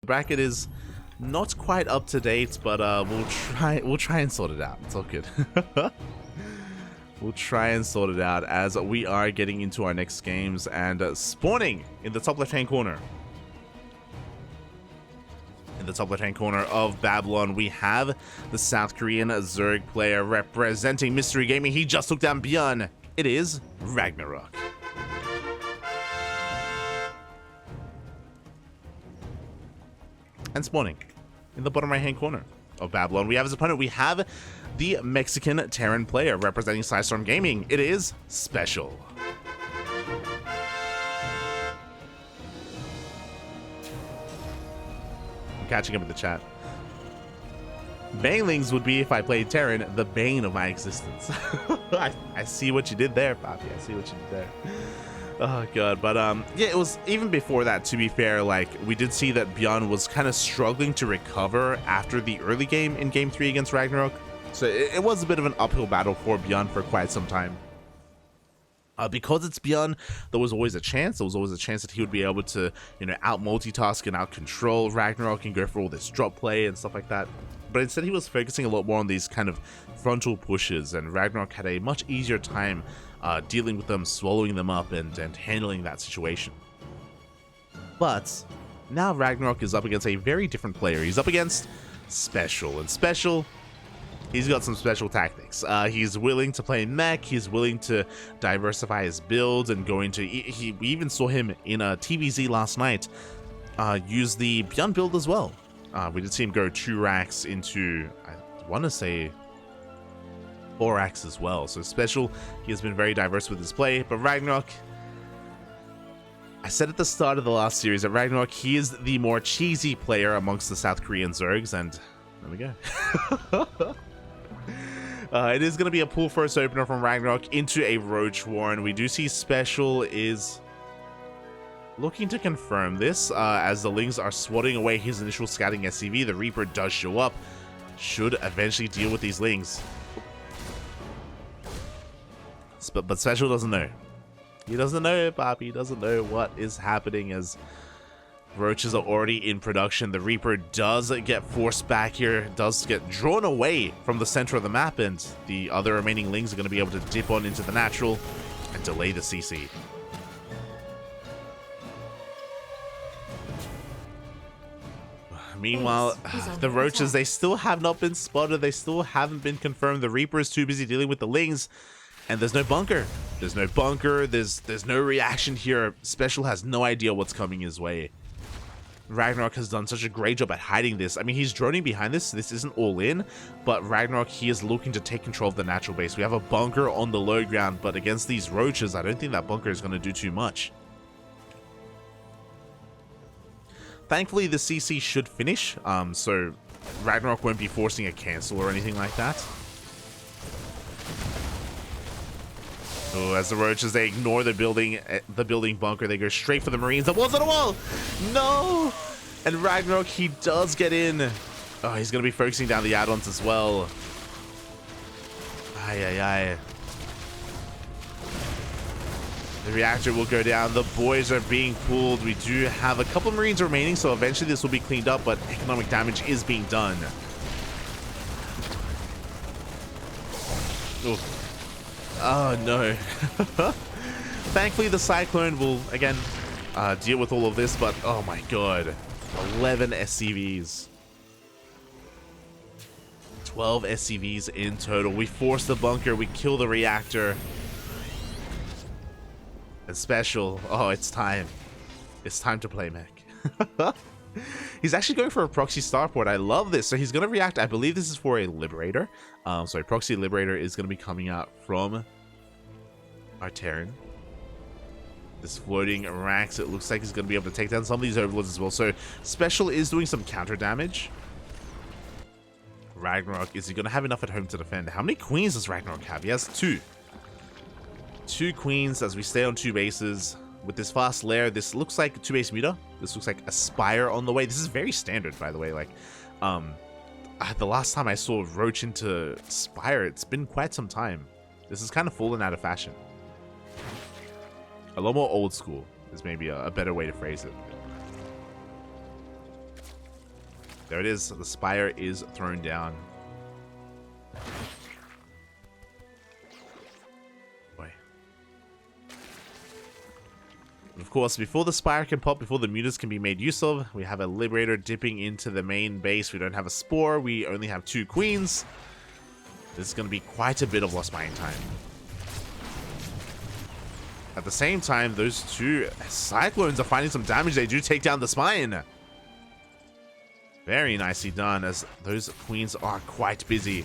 bracket is not quite up to date, but we'll try and sort it out. It's all good. We'll try and sort it out as we are getting into our next games and spawning in the top left-hand corner. In the top left-hand corner of Babylon, we have the South Korean Zerg player representing Mystery Gaming. He just took down Bjorn. It is RagnaroK. And spawning in the bottom right-hand corner of Babylon, we have his opponent. We have the Mexican Terran player representing Storm Gaming. It is SpeCial. Catching up in the chat. Banelings would be, if I played Terran, the bane of my existence. I see what you did there, Poppy. I see what you did there. Oh god, but yeah, it was even before that, to be fair. Like, we did see that Bjorn was kind of struggling to recover after the early game in game 3 against RagnaroK. So it was a bit of an uphill battle for Bjorn for quite some time. Because it's Bjorn, there was always a chance. There was always a chance that he would be able to, you know, out multitask and out control RagnaroK and go for all this drop play and stuff like that. But instead, he was focusing a lot more on these kind of frontal pushes, and RagnaroK had a much easier time dealing with them, swallowing them up, and handling that situation. But now RagnaroK is up against a very different player. He's up against SpeCial, and SpeCial, he's got some special tactics. He's willing to play mech. He's willing to diversify his builds and go into... we even saw him in a TVZ last night use the Bjorn build as well. We did see him go 2 racks into, I want to say, 4 racks as well. So SpeCial, he has been very diverse with his play. But RagnaroK, I said at the start of the last series that RagnaroK, he is the more cheesy player amongst the South Korean Zergs, and there we go. It is going to be a pull first opener from RagnaroK into a Roach Warren. We do see SpeCial is looking to confirm this as the Lings are swatting away his initial scouting SCV. The Reaper does show up, should eventually deal with these Lings. But SpeCial doesn't know. He doesn't know, Bobby. He doesn't know what is happening as Roaches are already in production. The Reaper does get forced back here, does get drawn away from the center of the map, and the other remaining Lings are going to be able to dip on into the natural and delay the CC. Meanwhile, the Roaches, they still have not been spotted. They still haven't been confirmed. The Reaper is too busy dealing with the Lings, and there's no bunker. There's no bunker. There's no reaction here. SpeCial has no idea what's coming his way. RagnaroK has done such a great job at hiding this. I mean, he's droning behind this. This isn't all in, but RagnaroK, he is looking to take control of the natural base. We have a bunker on the low ground, but against these Roaches, I don't think that bunker is going to do too much. Thankfully, the CC should finish, so RagnaroK won't be forcing a cancel or anything like that. Oh, as the Roaches, they ignore the building bunker, they go straight for the Marines. The wall's on a wall! No! And RagnaroK, he does get in. Oh, he's going to be focusing down the add-ons as well. Ay, ay, ay. The reactor will go down. The boys are being pulled. We do have a couple of Marines remaining, so eventually this will be cleaned up, but economic damage is being done. Oof. Oh no. Thankfully the Cyclone will again deal with all of this, but oh my god, 11 SCVs, 12 SCVs in total. We force the bunker, we kill the reactor, and SpeCial, oh, it's time to play mech. He's actually going for a proxy starport. I love this. So he's going to react. I believe this is for a Liberator. So a proxy Liberator is going to be coming out from our Terran. This floating racks, it looks like he's going to be able to take down some of these Overlords as well. So SpeCial is doing some counter damage. RagnaroK, is he going to have enough at home to defend? How many queens does RagnaroK have? He has 2. 2 queens as we stay on 2 bases. With this fast lair, this looks like a 2-base meter. This looks like a Spire on the way. This is very standard, by the way. Like, the last time I saw Roach into Spire, it's been quite some time. This is kind of fallen out of fashion. A lot more old school is maybe a better way to phrase it. There it is. The Spire is thrown down. Boy. Of course, before the Spire can pop, before the mutas can be made use of, we have a Liberator dipping into the main base. We don't have a Spore. We only have 2 Queens. This is going to be quite a bit of lost mining time. At the same time, those 2 Cyclones are finding some damage. They do take down the Spine. Very nicely done, as those Queens are quite busy.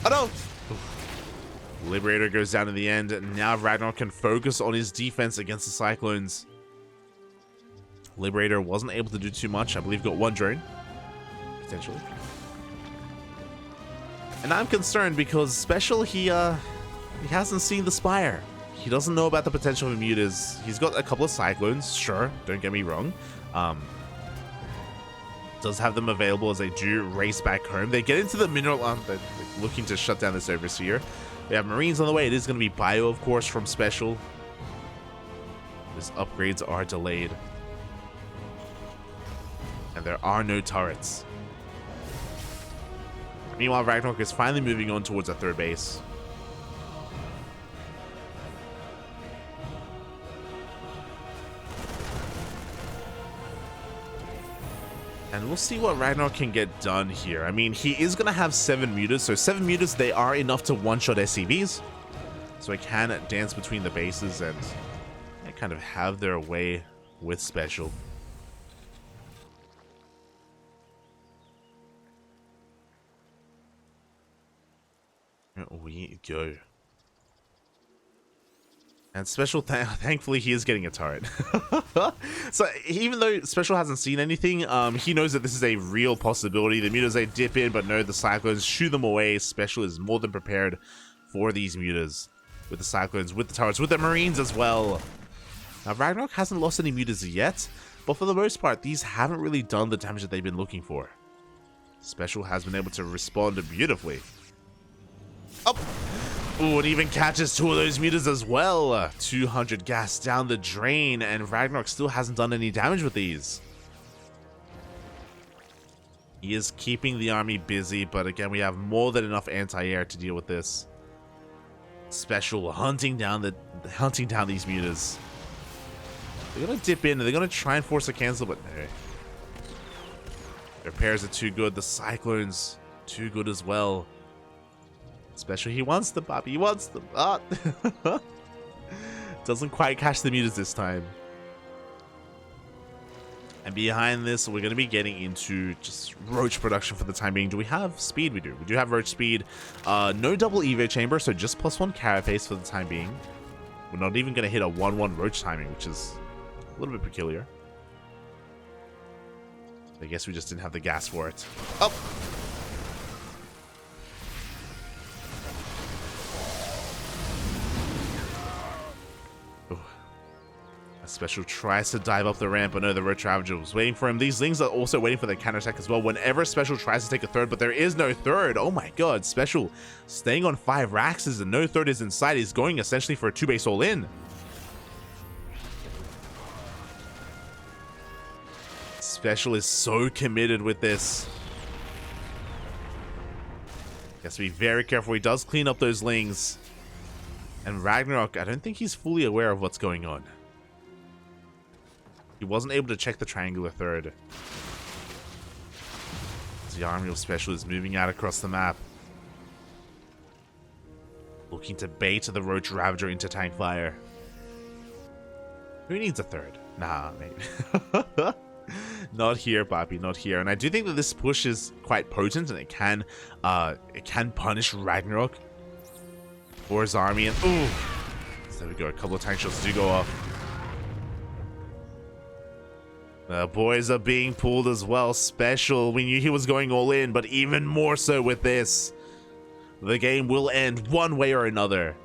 Oh no! Liberator goes down in the end. Now RagnaroK can focus on his defense against the Cyclones. Liberator wasn't able to do too much. I believe got 1 drone. Potentially. And I'm concerned because SpeCial, he hasn't seen the Spire. He doesn't know about the potential of mutas. He's got a couple of Cyclones, sure, don't get me wrong. Does have them available as they do race back home. They get into the mineral, they're looking to shut down this overseer. They have Marines on the way. It is going to be bio, of course, from SpeCial. His upgrades are delayed. And there are no turrets. Meanwhile, RagnaroK is finally moving on towards a 3rd base. And we'll see what RagnaroK can get done here. I mean, he is going to have 7 mutas. So 7 mutas, they are enough to one-shot SCVs. So he can dance between the bases and kind of have their way with SpeCial. Here we go. And SpeCial, thankfully, he is getting a turret. So even though SpeCial hasn't seen anything, he knows that this is a real possibility. The mutas, they dip in, but no, the Cyclones shoo them away. SpeCial is more than prepared for these mutas. With the Cyclones, with the turrets, with the Marines as well. Now, RagnaroK hasn't lost any mutas yet, but for the most part, these haven't really done the damage that they've been looking for. SpeCial has been able to respond beautifully. Up! Ooh, it even catches 2 of those mutas as well. 200 gas down the drain, and RagnaroK still hasn't done any damage with these. He is keeping the army busy, but again, we have more than enough anti-air to deal with this. SpeCial hunting down these mutas. They're gonna dip in, and they're gonna try and force a cancel, but no. Their pairs are too good. The Cyclones, too good as well. SpeCial, he wants them, Bobby. He wants them. Ah. Doesn't quite catch the mutas this time. And behind this, we're going to be getting into just Roach production for the time being. Do we have speed? We do. We do have Roach speed. No double Evo chamber, so just +1 carapace for the time being. We're not even going to hit a 1-1 Roach timing, which is a little bit peculiar. I guess we just didn't have the gas for it. Oh! SpeCial tries to dive up the ramp, but no, the Roach Ravager was waiting for him. These Lings are also waiting for their counterattack as well whenever SpeCial tries to take a 3rd, but there is no 3rd. Oh my god, SpeCial staying on 5 Raxes and no 3rd is in sight. He's going essentially for a 2-base all-in. SpeCial is so committed with this. He has to be very careful. He does clean up those Lings. And RagnaroK, I don't think he's fully aware of what's going on. He wasn't able to check the triangular 3rd. The army of SpeCial is moving out across the map. Looking to bait the Roach Ravager into tank fire. Who needs a 3rd? Nah, mate. Not here, Papi, not here. And I do think that this push is quite potent, and it can punish RagnaroK for his army. And ooh, so there we go. A couple of tank shots do go off. The boys are being pulled as well. SpeCial, we knew he was going all in, but even more so with this. The game will end one way or another.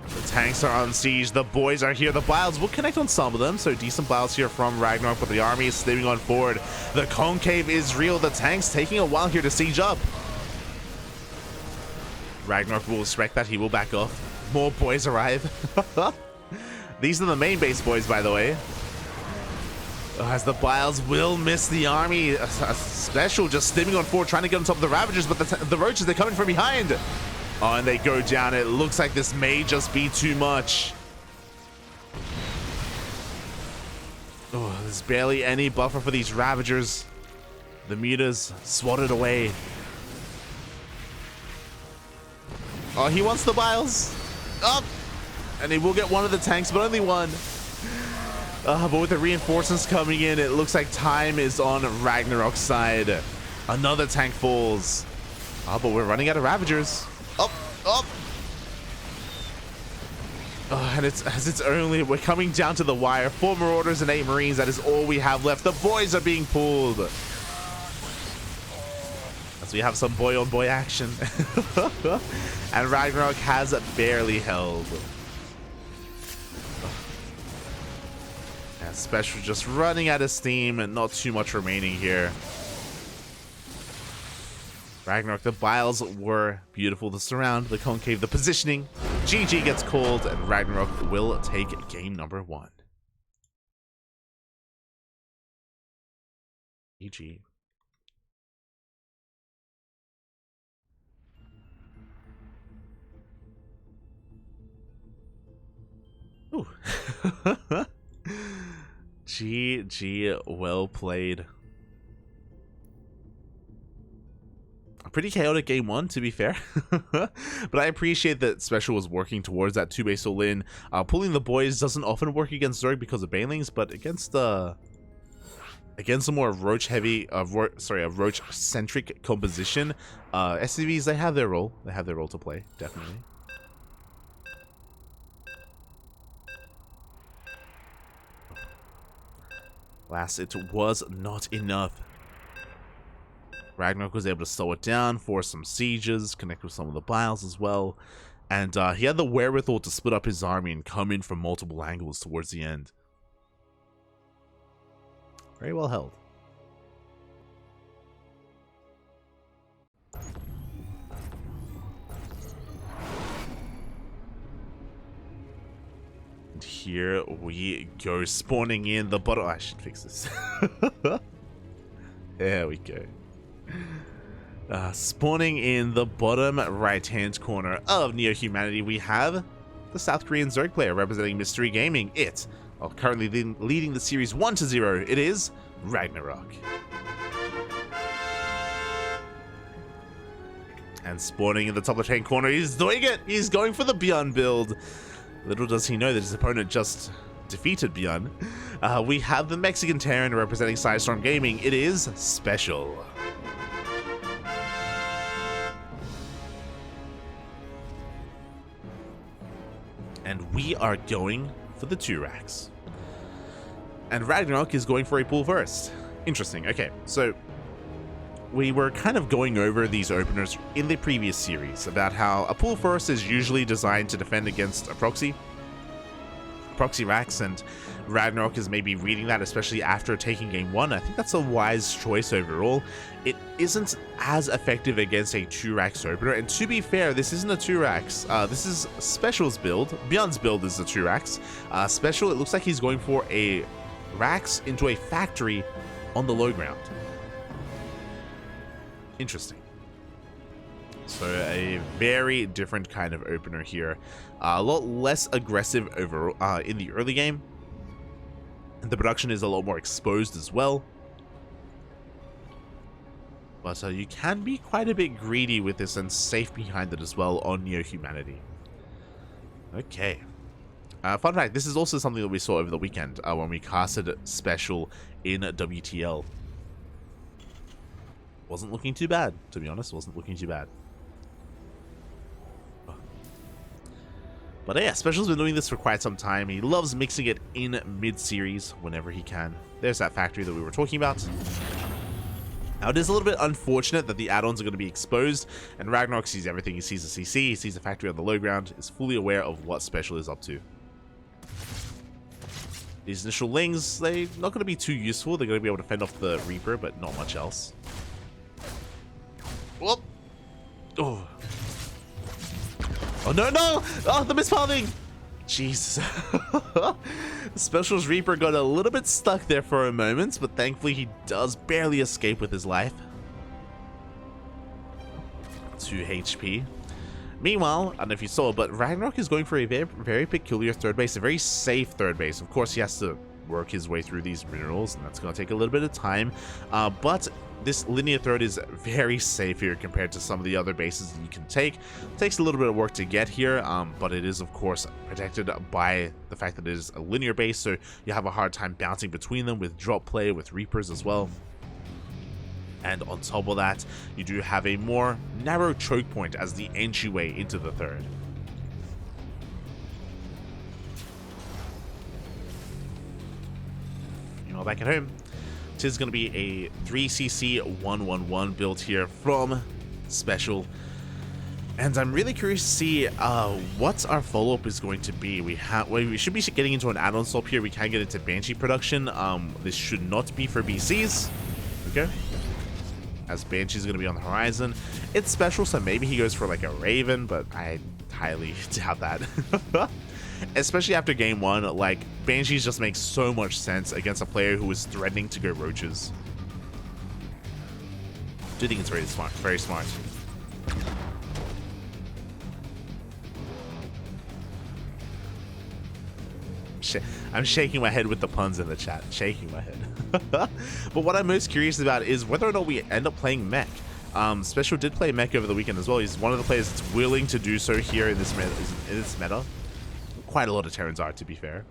The tanks are on siege. The boys are here. The Biles will connect on some of them, so decent Biles here from RagnaroK, but the army is slipping on forward. The concave is real. The tanks taking a while here to siege up. RagnaroK will respect that. He will back off. More boys arrive. These are the main base boys, by the way. As the Biles will miss the army. A SpeCial just stimming on forward, trying to get on top of the Ravagers, but the Roaches, they're coming from behind. Oh, and they go down. It looks like this may just be too much. Oh, there's barely any buffer for these Ravagers. The Mutas swatted away. Oh, he wants the Biles. Up! And he will get one of the tanks, but only one. But with the reinforcements coming in, it looks like time is on RagnaroK's side. Another tank falls. Oh, but we're running out of Ravagers. Up, up. Oh, and we're coming down to the wire. 4 Marauders and 8 Marines. That is all we have left. The boys are being pulled. As we have some boy-on-boy action. And RagnaroK has barely held. And SpeCial just running out of steam and not too much remaining here. RagnaroK, the Biles were beautiful. The surround, the concave, the positioning. GG gets called, and RagnaroK will take game number 1. GG. Ooh. GG, well played. A pretty chaotic game 1, to be fair. But I appreciate that SpeCial was working towards that 2-base all-in. Pulling the boys doesn't often work against Zerg because of banelings, but against a more roach-heavy, roach-centric composition, SCVs, they have their role. They have their role to play, definitely. Alas, it was not enough. RagnaroK was able to slow it down, force some sieges, connect with some of the Biles as well, and he had the wherewithal to split up his army and come in from multiple angles towards the end. Very well held. And here we go, spawning in the bottom. I should fix this. There we go. Spawning in the bottom right-hand corner of Neo Humanity, we have the South Korean Zerg player representing Mystery Gaming. Currently leading the series 1-0. It is RagnaroK. And spawning in the top left-hand corner, he's doing it! He's going for the Beyond build. Little does he know that his opponent just defeated Beyond. We have the Mexican Terran representing Sidestorm Gaming. It is SpeCial. And we are going for the 2 racks. And RagnaroK is going for a pull first. Interesting. Okay, so we were kind of going over these openers in the previous series about how a pull first is usually designed to defend against a proxy racks, and RagnaroK is maybe reading that, especially after taking game 1. I think that's a wise choice overall. It isn't as effective against a 2 racks opener, and to be fair, this isn't a 2 racks. This is SpeCial's build. Beyond's build is the 2 racks. SpeCial, it looks like he's going for a racks into a factory on the low ground. Interesting. So a very different kind of opener here. A lot less aggressive overall in the early game. And the production is a lot more exposed as well. But you can be quite a bit greedy with this and safe behind it as well on Neo Humanity. Okay. Fun fact, this is also something that we saw over the weekend when we casted SpeCial in WTL. Wasn't looking too bad, to be honest. Wasn't looking too bad. But yeah, SpeCial's been doing this for quite some time. He loves mixing it in mid-series whenever he can. There's that factory that we were talking about. Now, it is a little bit unfortunate that the add-ons are going to be exposed, and RagnaroK sees everything. He sees the CC, he sees the factory on the low ground, is fully aware of what SpeCial is up to. These initial lings, they're not going to be too useful. They're going to be able to fend off the Reaper, but not much else. Whoop! Oh. Oh, no, no! Oh, the mispathing! Jesus. Special's Reaper got a little bit stuck there for a moment, but thankfully he does barely escape with his life. 2 HP. Meanwhile, I don't know if you saw, but RagnaroK is going for a very, very peculiar third base, a very safe third base. Of course, he has to work his way through these minerals, and that's going to take a little bit of time. But this linear third is very safe here compared to some of the other bases that you can take. It takes a little bit of work to get here, but it is, of course, protected by the fact that it is a linear base, so you have a hard time bouncing between them with drop play, with Reapers as well. And on top of that, you do have a more narrow choke point as the entryway into the third. Meanwhile, back at home, it is going to be a 3cc111 build here from SpeCial. And I'm really curious to see what our follow-up is going to be. We should be getting into an add-on swap here. We can get into Banshee production. This should not be for BCs. Okay. As Banshee's going to be on the horizon. It's SpeCial, so maybe he goes for like a Raven, but I highly doubt that. Especially after game 1, like, Banshees just makes so much sense against a player who is threatening to go Roaches. I do think it's very smart, very smart. I'm shaking my head with the puns in the chat. Shaking my head. But what I'm most curious about is whether or not we end up playing mech. SpeCial did play mech over the weekend as well. He's one of the players that's willing to do so here in this meta. Quite a lot of Terrans are, to be fair.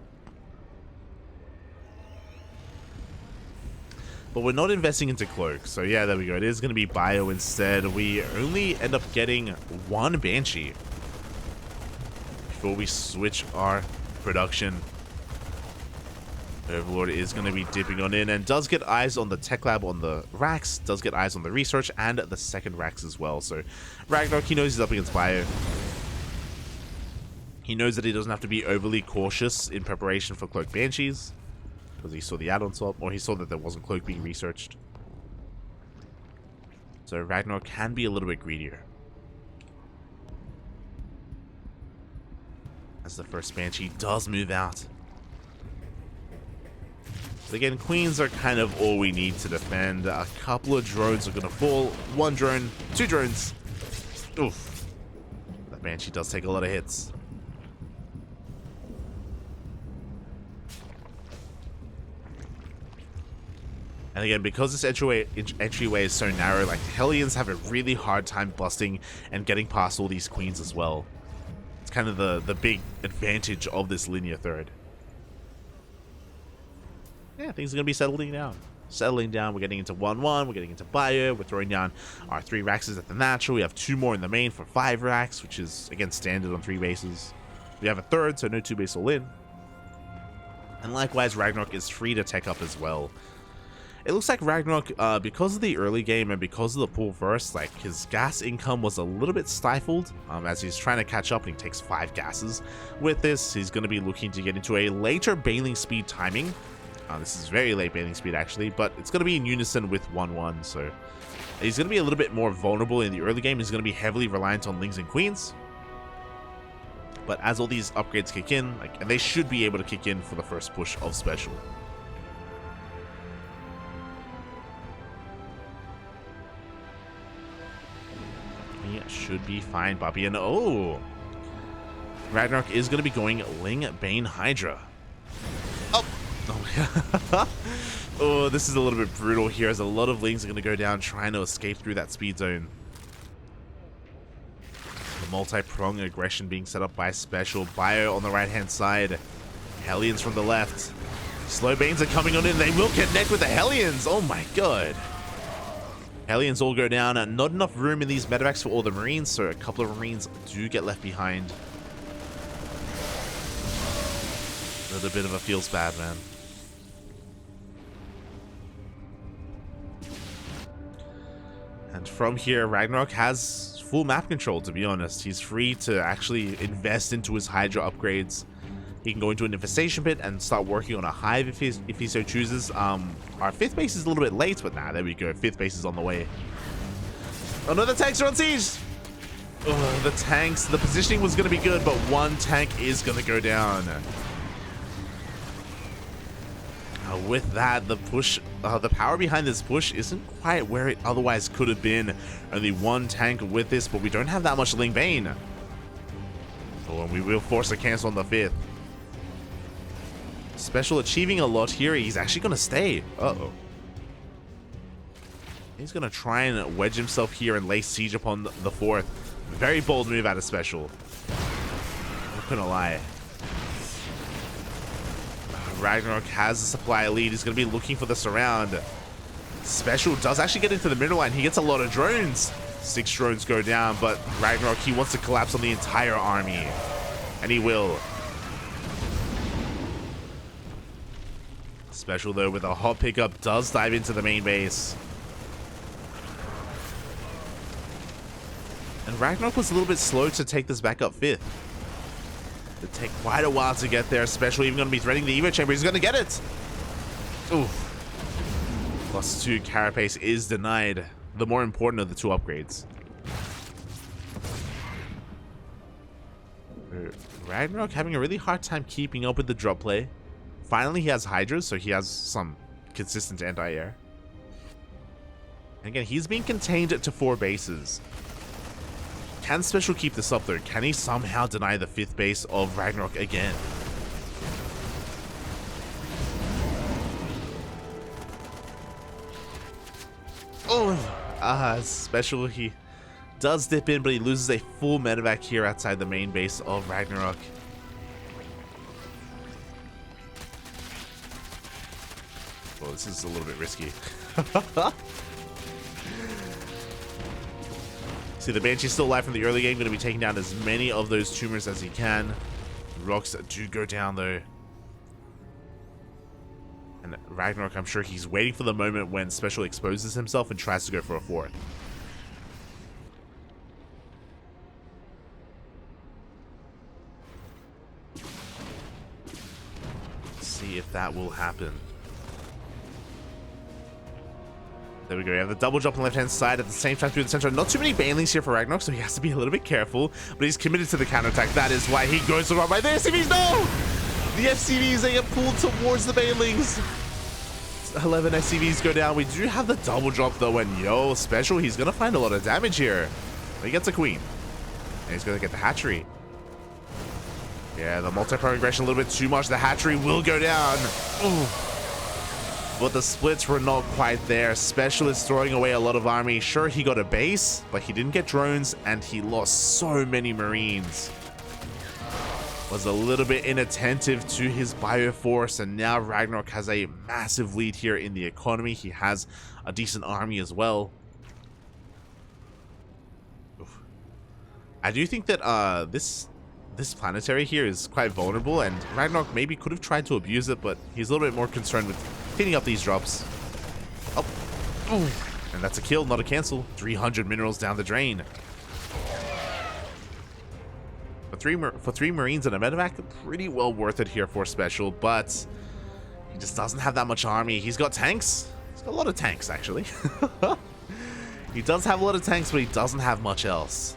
But we're not investing into Cloak. So yeah, there we go. It is going to be Bio instead. We only end up getting 1 Banshee before we switch our production. Overlord is going to be dipping on in and does get eyes on the tech lab on the racks, does get eyes on the research and the second racks as well. So RagnaroK, he knows he's up against Bio. He knows that he doesn't have to be overly cautious in preparation for Cloak Banshees, because he saw the add-on swap, or he saw that there wasn't Cloak being researched. So RagnaroK can be a little bit greedier. As the first Banshee does move out. But again, Queens are kind of all we need to defend. A couple of drones are going to fall. 1 drone, 2 drones. Oof. That Banshee does take a lot of hits. And again, because this entryway is so narrow, like, Hellions have a really hard time busting and getting past all these Queens as well. It's kind of the big advantage of this linear third. Yeah, things are going to be settling down. We're getting into 1-1. We're getting into Bio. We're throwing down our 3 racks at the natural. We have 2 more in the main for 5 racks, which is, again, standard on 3 bases. We have a third, so no 2 base all in. And likewise, RagnaroK is free to tech up as well. It looks like RagnaroK, because of the early game and because of the pool verse, like, his gas income was a little bit stifled as he's trying to catch up, and he takes 5 gases. With this, he's going to be looking to get into a later bailing speed timing. This is very late bailing speed, actually, but it's going to be in unison with 1-1, so he's going to be a little bit more vulnerable in the early game. He's going to be heavily reliant on Lings and Queens. But as all these upgrades kick in, like, and they should be able to kick in for the first push of SpeCial. He should be fine, Bobby. And oh, RagnaroK is going to be going Ling, Bane, Hydra. Oh. Oh, this is a little bit brutal here, as a lot of Lings are going to go down trying to escape through that speed zone. The multi-prong aggression being set up by SpeCial. Bio on the right-hand side. Hellions from the left. Slow Banes are coming on in. They will connect with the Hellions. Oh my god. Hellions all go down. Not enough room in these medevacs for all the Marines, so a couple of Marines do get left behind. A little bit of a feels bad, man. And from here, RagnaroK has full map control, to be honest. He's free to actually invest into his Hydra upgrades. He can go into an infestation pit and start working on a hive if he so chooses. Our 5th base is a little bit late, but nah, there we go. 5th base is on the way. Oh no, the tanks are on siege! Ugh, the tanks, the positioning was going to be good, but one tank is going to go down. With that, the push, the power behind this push isn't quite where it otherwise could have been. Only one tank with this, but we don't have that much Ling Bane. Oh, and we will force a cancel on the 5th. SpeCial achieving a lot here. He's actually going to stay. Uh-oh. He's going to try and wedge himself here and lay siege upon the 4th. Very bold move out of SpeCial. Not going to lie. RagnaroK has a supply lead. He's going to be looking for the surround. SpeCial does actually get into the middle line. He gets a lot of drones. 6 drones go down, but RagnaroK, he wants to collapse on the entire army. And he will. SpeCial, though, with a hot pickup, does dive into the main base. And RagnaroK was a little bit slow to take this back up 5th. It'll take quite a while to get there, especially even going to be threading the Evo chamber. He's going to get it. Ooh. +2 carapace is denied. The more important of the 2 upgrades. RagnaroK having a really hard time keeping up with the drop play. Finally, he has Hydras, so he has some consistent anti-air. And again, he's being contained to 4 bases. Can SpeCial keep this up though? Can he somehow deny the 5th base of RagnaroK again? Oh, SpeCial, he does dip in, but he loses a full medevac here outside the main base of RagnaroK. Well, this is a little bit risky. See, the Banshee's still alive from the early game, going to be taking down as many of those tumors as he can. Rocks do go down, though. And RagnaroK, I'm sure he's waiting for the moment when SpeCial exposes himself and tries to go for a 4th. Let's see if that will happen. There we go. We have the double jump on the left-hand side at the same time through the center. Not too many banelings here for RagnaroK, so he has to be a little bit careful. But he's committed to the counterattack. That is why he goes around by the SCVs. No! The FCVs, they get pulled towards the banelings. 11 SCVs go down. We do have the double drop, though, and yo, SpeCial, he's going to find a lot of damage here. He gets a queen. And he's going to get the hatchery. Yeah, the multi-progression a little bit too much. The hatchery will go down. Ooh. But the splits were not quite there. SpeCial is throwing away a lot of army. Sure, he got a base, but he didn't get drones, and he lost so many Marines. Was a little bit inattentive to his Bioforce, and now RagnaroK has a massive lead here in the economy. He has a decent army as well. Oof. I do think that this planetary here is quite vulnerable, and RagnaroK maybe could have tried to abuse it, but he's a little bit more concerned with cleaning up these drops. Oh. Ooh. And that's a kill, not a cancel. 300 minerals down the drain. For three Marines and a medevac, pretty well worth it here for SpeCial, but he just doesn't have that much army. He's got tanks. He's got a lot of tanks, actually. He does have a lot of tanks, but he doesn't have much else.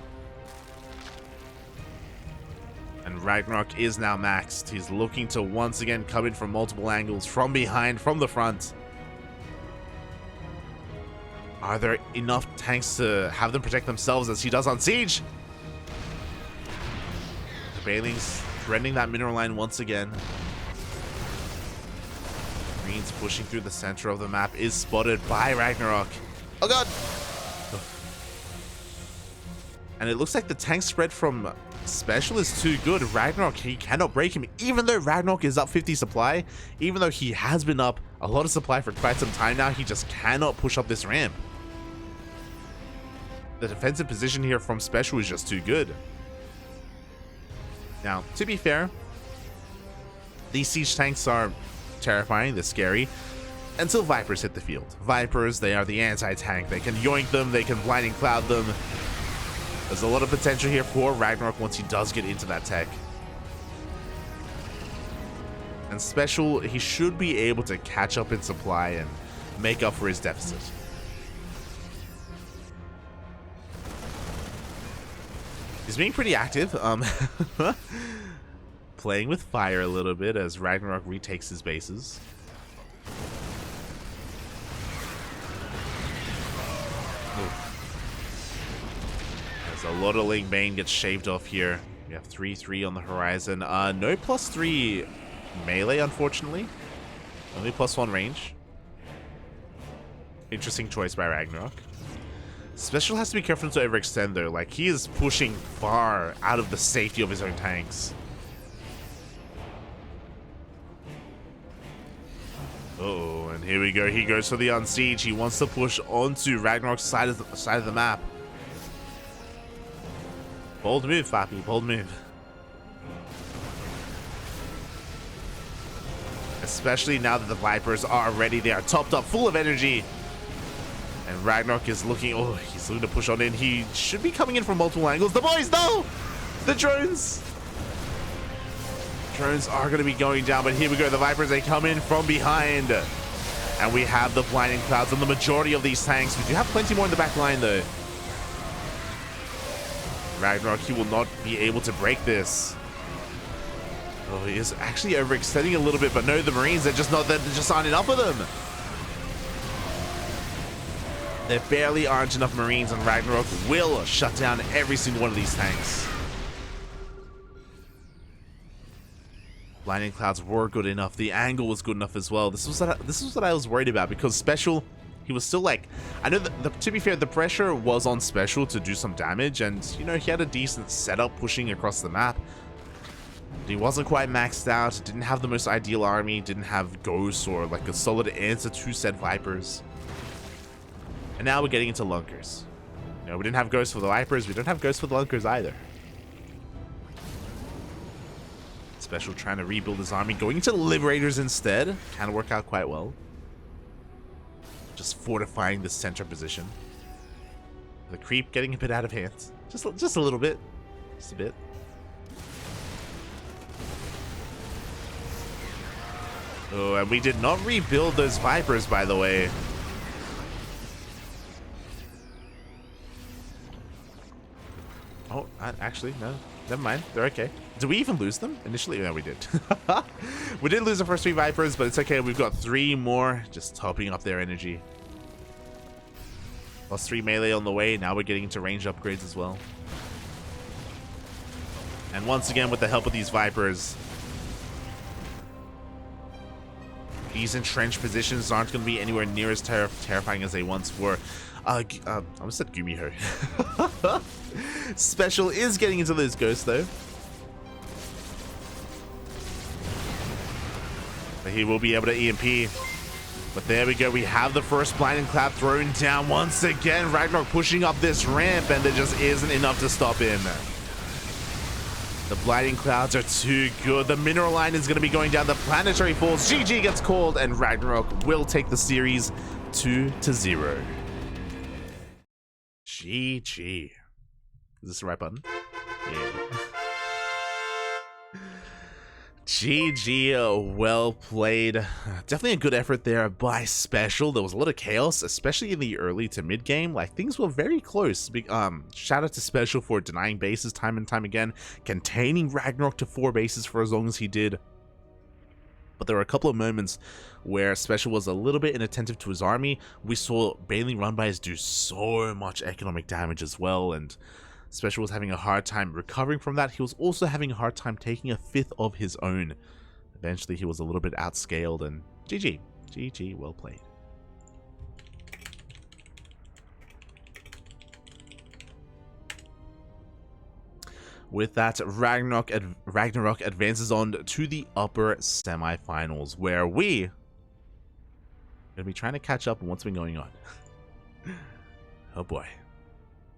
And RagnaroK is now maxed. He's looking to once again come in from multiple angles, from behind, from the front. Are there enough tanks to have them protect themselves as he does on Siege? The Banelings threatening that mineral line once again. Marines pushing through the center of the map is spotted by RagnaroK. Oh god! And it looks like the tank spread from SpeCial is too good. RagnaroK, he cannot break him, even though RagnaroK is up 50 supply. Even though he has been up a lot of supply for quite some time now, he just cannot push up this ramp. The defensive position here from SpeCial is just too good. Now, to be fair, these siege tanks are terrifying, they're scary, until Vipers hit the field. Vipers, they are the anti-tank. They can yoink them, they can blinding cloud them. There's a lot of potential here for RagnaroK once he does get into that tech. And SpeCial, he should be able to catch up in supply and make up for his deficit. being pretty active. Playing with fire a little bit as RagnaroK retakes his bases. As a Lodeling main gets shaved off here. We have 3-3 on the horizon. No +3 melee, unfortunately. Only +1 range. Interesting choice by RagnaroK. SpeCial has to be careful to overextend though. Like, he is pushing far out of the safety of his own tanks. Uh-oh, and here we go. He goes for the unsiege. He wants to push onto RagnaroK's side of the map. Bold move, Fappy. Bold move. Especially now that the Vipers are ready. They are topped up, full of energy. And RagnaroK is looking... Oh, he's looking to push on in. He should be coming in from multiple angles. The boys, no! The drones! Drones are going to be going down, but here we go. The Vipers, they come in from behind. And we have the blinding clouds on the majority of these tanks. We do have plenty more in the back line, though. RagnaroK, he will not be able to break this. Oh, he is actually overextending a little bit, but no, the Marines, they're just aren't enough of them. There barely aren't enough Marines, and RagnaroK will shut down every single one of these tanks. Blinding clouds were good enough. The angle was good enough as well. This was what I was worried about, because SpeCial, he was still like, I know that to be fair, the pressure was on SpeCial to do some damage, and you know, he had a decent setup pushing across the map. But he wasn't quite maxed out. Didn't have the most ideal army. Didn't have ghosts or like a solid answer to said Vipers. And now we're getting into Lunkers. You know, we didn't have ghosts for the Vipers. We don't have ghosts for the Lunkers either. SpeCial trying to rebuild his army, going into Liberators instead. Can work out quite well. Just fortifying the center position. The creep getting a bit out of hand. Just a little bit. Just a bit. Oh, and we did not rebuild those Vipers, by the way. Oh, actually, no. Never mind. They're okay. Did we even lose them? Initially? No, we did. We did lose the first 3 Vipers, but it's okay. We've got 3 more just topping up their energy. +3 melee on the way. Now we're getting into range upgrades as well. And once again, with the help of these Vipers, these entrenched positions aren't going to be anywhere near as terrifying as they once were. I almost said Gumiho. SpeCial is getting into those ghosts, though. But he will be able to EMP. But there we go. We have the first blinding cloud thrown down once again. RagnaroK pushing up this ramp, and there just isn't enough to stop him. The blinding clouds are too good. The mineral line is going to be going down. The planetary falls. GG gets called, and RagnaroK will take the series 2-0. GG. Is this the right button? Yeah. GG, well played. Definitely a good effort there by SpeCial. There was a lot of chaos, especially in the early to mid game. Like, things were very close. Shout out to SpeCial for denying bases time and time again, containing RagnaroK to 4 bases for as long as he did. But there were a couple of moments where SpeCial was a little bit inattentive to his army. We saw Baneling Runbys do so much economic damage as well, and SpeCial was having a hard time recovering from that. He was also having a hard time taking a 5th of his own. Eventually, he was a little bit outscaled, and GG. GG, well played. With that, RagnaroK advances on to the upper semifinals, where we are going to be trying to catch up on what's been going on. Oh boy.